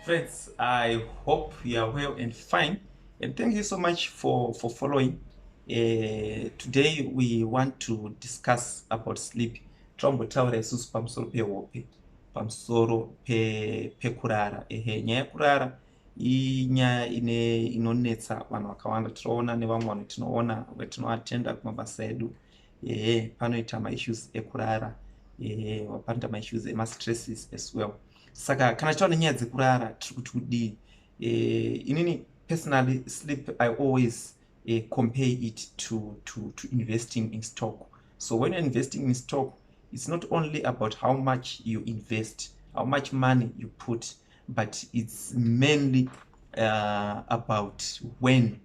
friends, I hope you are well and fine, and thank you so much for following. Today we want to discuss about sleep. Tombotaura isusu pamusoro pehope, pamusoro pekurara. Nyaya yekurara inyaya inonetsa vanhu vakawanda. Tinoona nevamwe vanhu tinoona vetinoatenda kumabasa edu. Panoita maissues ekurara, panoita maissues emastresses as well. Saka kana tichiona nyaya dzekurara tiri kuti kudii. Inini personally, sleep I always compare it to investing in stock. So when you're investing in stock, it's not only about how much you invest, how much money you put, but it's mainly about when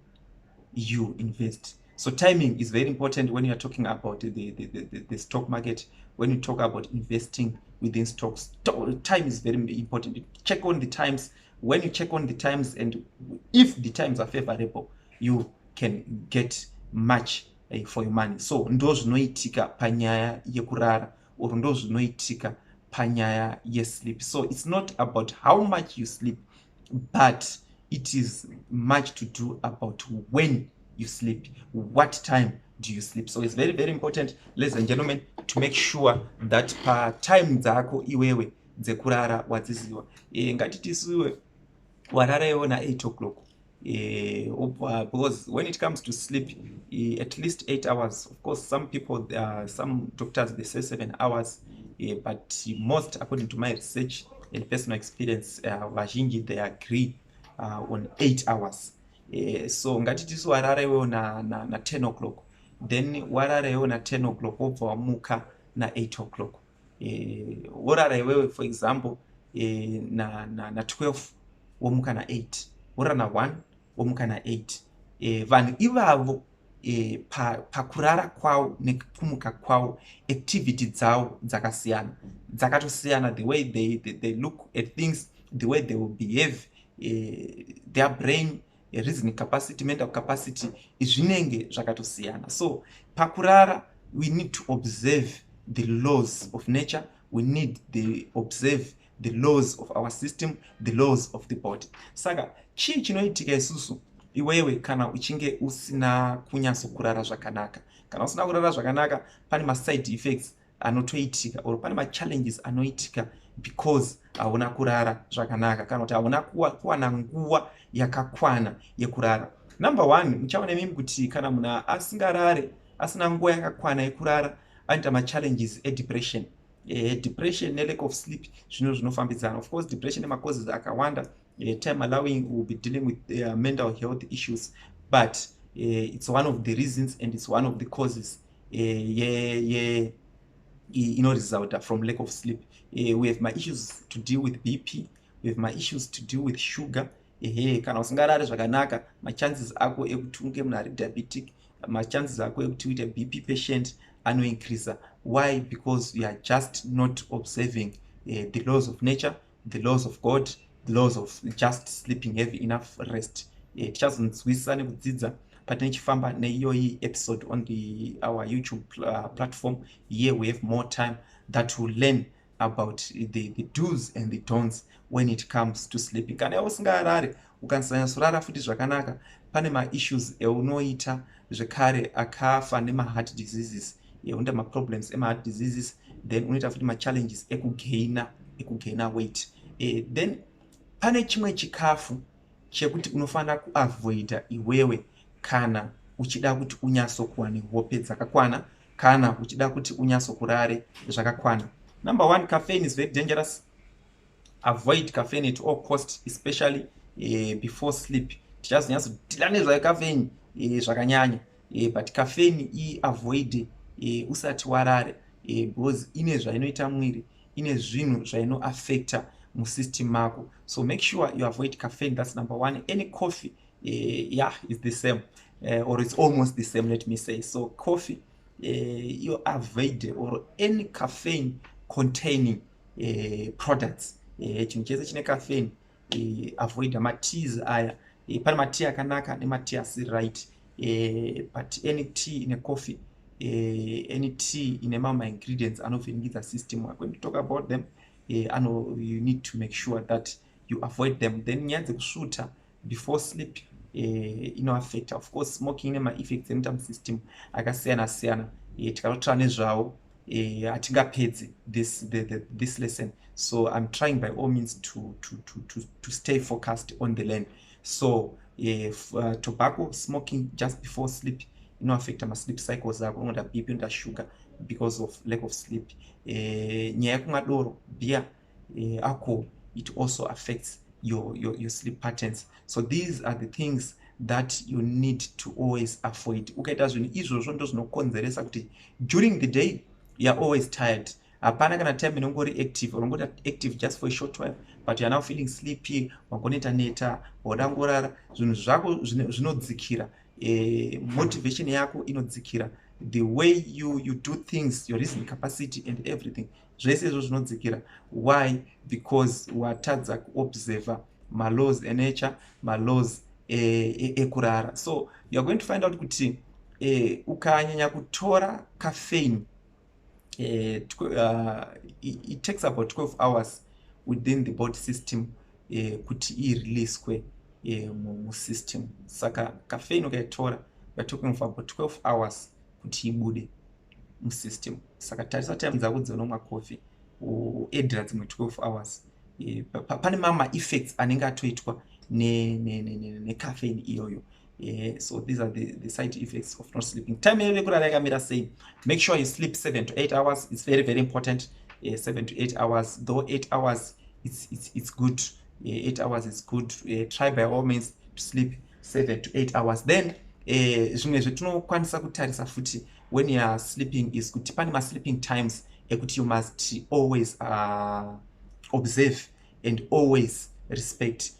you invest. So timing is very important when you're talking about the stock market. When you talk about investing within stocks, time is very important. Check on the times. When you check on the times, and if the times are favorable, you can get much for your money. So ndo zvinoitika panyaya yekurara, or ndo zvinoitika panyaya yesleep. So it's not about how much you sleep, but it is much to do about when you sleep, what time do you sleep. So it's very, very important, ladies and gentlemen, to make sure that time dzako iwewe dzekurara wadziziva. Ngatiti isuwe warara iwo na 8 o'clock, because when it comes to sleep, at least 8 hours. Of course, some people, some doctors, they say 7 hours, but most, according to my research and personal experience, vazhinji, they agree on 8 hours. So ngatiti su warara iwo na 10 o'clock, then warara iwo na 10 o'clock wobva wamuka na 8 o'clock. Worara iwewe, for example, na 12 womuka na 8, worara na 1 womuka na 8. Vanhu ivavo pakurara kwavo nekupumuka kwavo, activity dzavo dzakasiyana, dzakatosiyana. The way they look at things, the way they will behave, their brain, reasoning capacity, mental capacity, zvinenge zvakatosiyana. So pakurara, we need to observe the laws of nature. We need to observe the laws of our system, the laws of the body. Saka chii chinoitika isusu iwewe kana uchinge usina kunyaso kurara zvakanaka? Kana usina kurara zvakanaka, pane ma side effects anotoitika, or pane ma challenges anoitika because hauna kurara zvakanaka, kana kuti hauna kuwana nguva yakakwana yekurara. Number 1, muchaona mimi kuti kana munhu asingarare, asina nguva yakakwana yekurara, anoita ma challenges depression. Depression ne lack of sleep zvino zvinofambidzana. Of course, depression ine causes akawanda. Time allowing, we'll be dealing with mental health issues, but it's one of the reasons and it's one of the causes result from lack of sleep. We have my issues to deal with BP, we have my issues to deal with sugar. Kana usingarare zvakanaka, ma chances ako ekuti unge munhu ari diabetic, ma chances ako ekuti uite BP patient increase. Why? Because you are just not observing the laws of nature, the laws of God, the laws of just sleeping, have enough rest. Tichazonzwisisa nekudzidza patinechifamba neiyoyi episode on our YouTube platform. Here we have more time that will learn about the do's and the don'ts when it comes to sleeping. Kana usingarare, ukanyasorara futi zvakanaka, pane ma issues eunoita zvekare akafa nema heart diseases, unda ma problems ema heart diseases, then unoita futi ma challenges ekugaina weight. Then pane chimwe chikafu chekuti unofanira kuavoida iwewe kana uchida kuti unyaso kuwa nehope dzakakwana, kana uchida kuti unyaso kurare zvakakwana. Number 1, caffeine is very dangerous. Avoid caffeine at all cost, especially before sleep. Tichazonyatso dhila nezvacaffeine zvakanyanya, but caffeine avoid usati warare, because ine zvainoita mwiri, ine zvinhu zvaino affecta musystem mako. So make sure you avoid caffeine. That's number 1. Any coffee, is the same, or it's almost the same, let me say. So coffee, you avoid, or any caffeine containing products. Chinhu chese chine caffeine, avoid ma-teas aya. Pane ma-tea akanaka nema-tea asiri right, but any tea in a coffee, any tea in a mama ingredients anovhiringidza system. When you talk about them, you need to make sure that you avoid them. Then nyaya dzekusvuta before sleep inoaffecta. Of course smoking ine maeffects emutam system akasiyana siyana. Tikatotora nezvawo hatingapedzi this lesson. So I'm trying by all means to stay focused on the learn. So tobacco smoking just before sleep inoaffecta masleep cycles ako, unoda bp, unoda sugar because of lack of sleep. Nyaya yekumwa doro, beer, alcohol, it also affects your sleep patterns. So these are the things that you need to always avoid. Ukaita zvinhu izvozvo ndo zvinokonzeresa kuti during the day you are always tired. Hapana kana time inongori active, unongori active just for a short while, but you are now feeling sleepy, wangoneta neta, wadangorara, zvinhu zvako zvinodzikira, motivation yako inodzikira, the way you do things, your reasoning capacity and everything, zvese izvo zvinodzikira. Why? Because watadza kuobserva malaws enature, malaws ekurara. So you are going to find out kuti ukanyanya kutora caffeine, it takes about 12 hours within the body system kuti ireleaswe musystem. Saka caffeine ukaitora, we are talking for about 12 hours kuti ibude musystem. Saka tarisa time dzako dzaunomwa coffee uedhera dzimwe 12 hours. Pane mamwe effects anenge atoitwa necaffeine iyoyo. So these are the side effects of not sleeping. Time yekurara yakamira sei? Make sure you sleep 7 to 8 hours. It's very, very important. 7 to 8 hours. Though 8 hours, it's good. 8 hours is good. Try by all means to sleep 7 to 8 hours. Then zvimwe zvetinokwanisa kutarisa futi when you are sleeping is kuti pane ma-sleeping times ekuti you must always observe and always respect.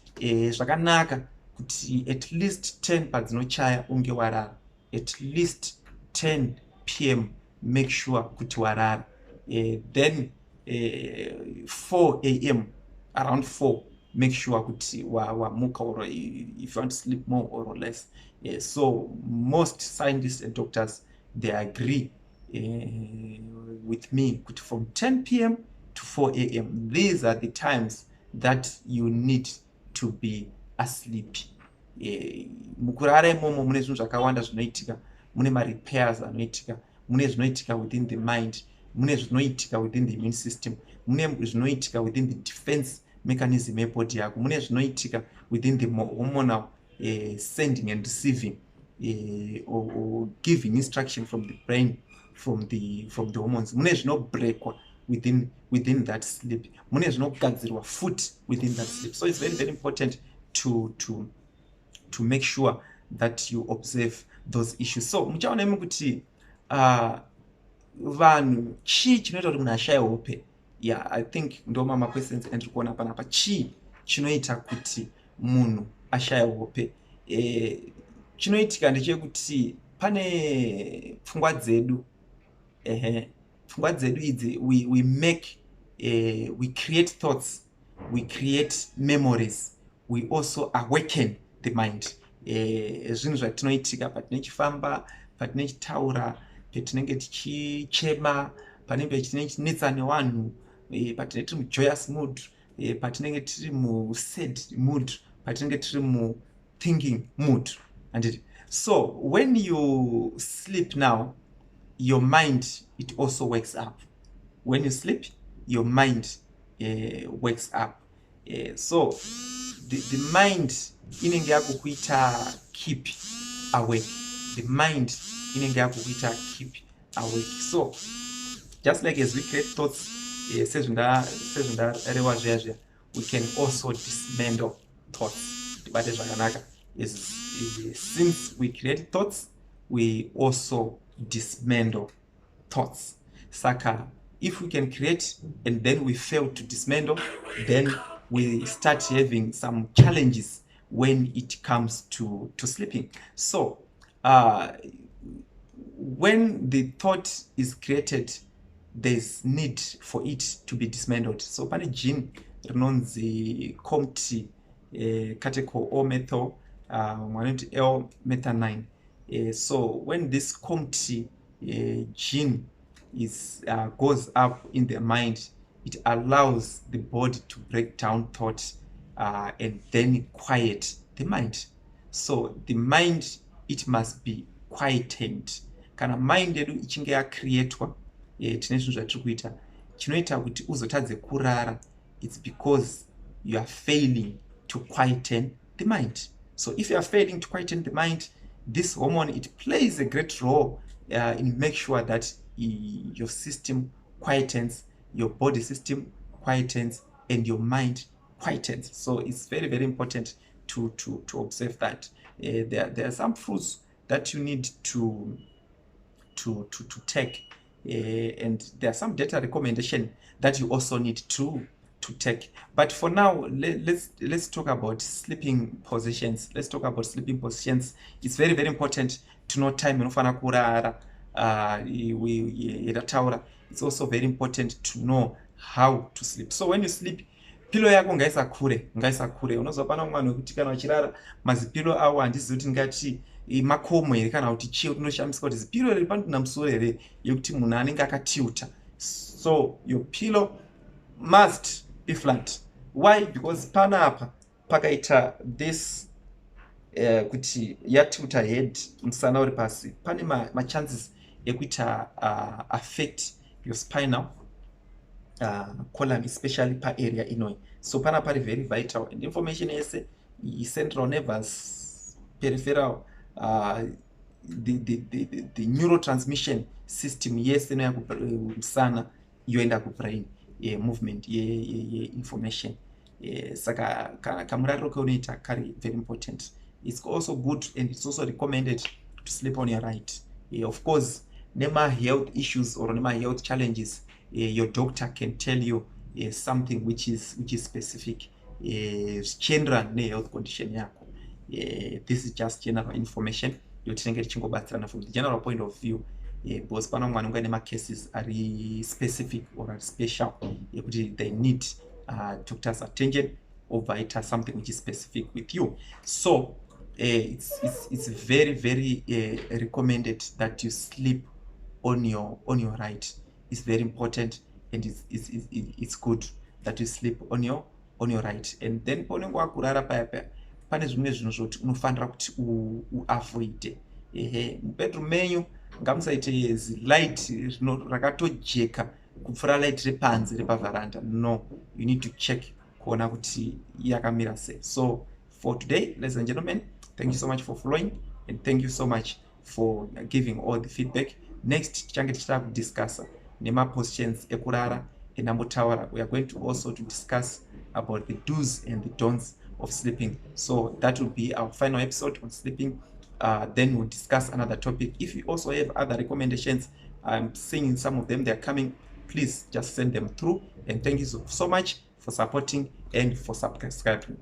Zvakanaka kuti at least 10 padzinochaya unge warara. At least 10 p.m. make sure kuti warara. Then 4 a.m. around 4 make sure kuti wamuka, or if you want to sleep more or less. So most scientists and doctors, they agree with me kuti from 10 p.m. to 4 a.m. these are the times that you need to be asleep. Mukurara imomo mune zvinhu zvakawanda zvinoitika, mune ma-repairs anoitika, mune zvinoitika within the mind, mune zvinoitika within the immune system, mune zvinoitika within the defense mechanism yebody yako, mune zvinoitika within the hormonal sending and receiving or giving instruction from the brain, from the hormones. Mune zvinobreakwa within that sleep, mune zvinogadzirwa foot within that sleep. So it's very, very important to make sure that you observe those issues. So muchaona imi kuti vanhu chii chinoita kuti munhu ashaye hope? Yeah, I think ndo mama questions endiri kuona panapa. Chii chinoita kuti munhu ashaye hope? Chinoitika ndechekuti pane pfungwa dzedu, pfungwa dzedu idzi we create thoughts, we create memories, we also awaken the mind. Zvinhu zvatinoitika patinechifamba, patinechitaura, patinenge tichichema, panenge tichinetsa nevanhu, patinenge tiri mujoyous mood, patinenge tiri musad mood, patinenge tiri thinking mood. And so when you sleep now, your mind, it also wakes up. When you sleep, your mind wakes up. So the mind inenge yakukuita keep awake. The mind inenge yakukuita keep awake. So just like as we create thoughts, sezvindareva zviya, we can also dismantle thoughts. Tibate zvakanaka. Since we create thoughts, we also dismantle thoughts. Saka, if we can create and then we fail to dismantle, then we start having some challenges when it comes to sleeping. So when the thought is created, there's need for it to be dismantled. So pane gene rinonzi COMT, catechol-O-methyl, L-methanine. So when this COMT gene goes up in the mind, it allows the body to break down thought and then quiet the mind. So the mind, it must be quietened. Kana mind yedu ichinge yacreatwa tine zvinhu zvatiri kuita chinoita kuti uzotadze kurara, it's because you are failing to quieten the mind. So if you are failing to quieten the mind, this hormone, it plays a great role in make sure that your system quietens, your body system quietens, and your mind quietens. So it's very, very important to observe that. There are some fruits that you need to take, and there are some data recommendation that you also need to take. But for now, let's talk about sleeping positions. Let's talk about sleeping positions. It's very, very important to know time unofana kurara. It's also very important to know how to sleep. So when you sleep, pillow yako ngaisakure. Unozwa pana mwana wekuti kana uchirara mazipilo awo handizivi kuti ngati makomo here kana kuti chii unoshamisa kuti zipilo riri pamusoro here yekuti munhu anenge akatiuta. So your pillow must be flat. Why? Because panapa pakaita this kuti yatiuta head musana uri pasi, pane machances ekuita affect your spinal column, especially pa area inoi. So pana pari very vital, and information yese central nervous, peripheral, the neurotransmission system yese inoya kusana yoenda kubrain movement information. Saka kamurariro kaunoita kari very important. It's also good and it's also recommended to sleep on your right. Of course, nema health issues or nema health challenges, your doctor can tell you something which is specific. General ne health condition yako. This is just general information. Yotinenge chingobatsirana from the general point of view. Because pana mwana unga nema cases are specific or are special. They need doctor's attention over it as something which is specific with you. So it's very, very recommended that you sleep on your right. It's very important, and it's good that you sleep on your right. And then ponenge wakurara paya pane zvimwe zvinhu zvoti unofanira kuti uavoide. Mubedroom menyu ngamusaite light rakatojeka kupfura light repanze repavaranda. No, you need to check kuona kuti yakamira sei. So for today, ladies and gentlemen, thank you so much for following, and thank you so much for giving all the feedback. Next, we are discuss nema positions ekurara enambotaura. We are going to also discuss about the do's and the don'ts of sleeping. So that will be our final episode on sleeping. Then we'll discuss another topic. If you also have other recommendations, I'm seeing some of them, they're coming. Please just send them through. And thank you so much for supporting and for subscribing.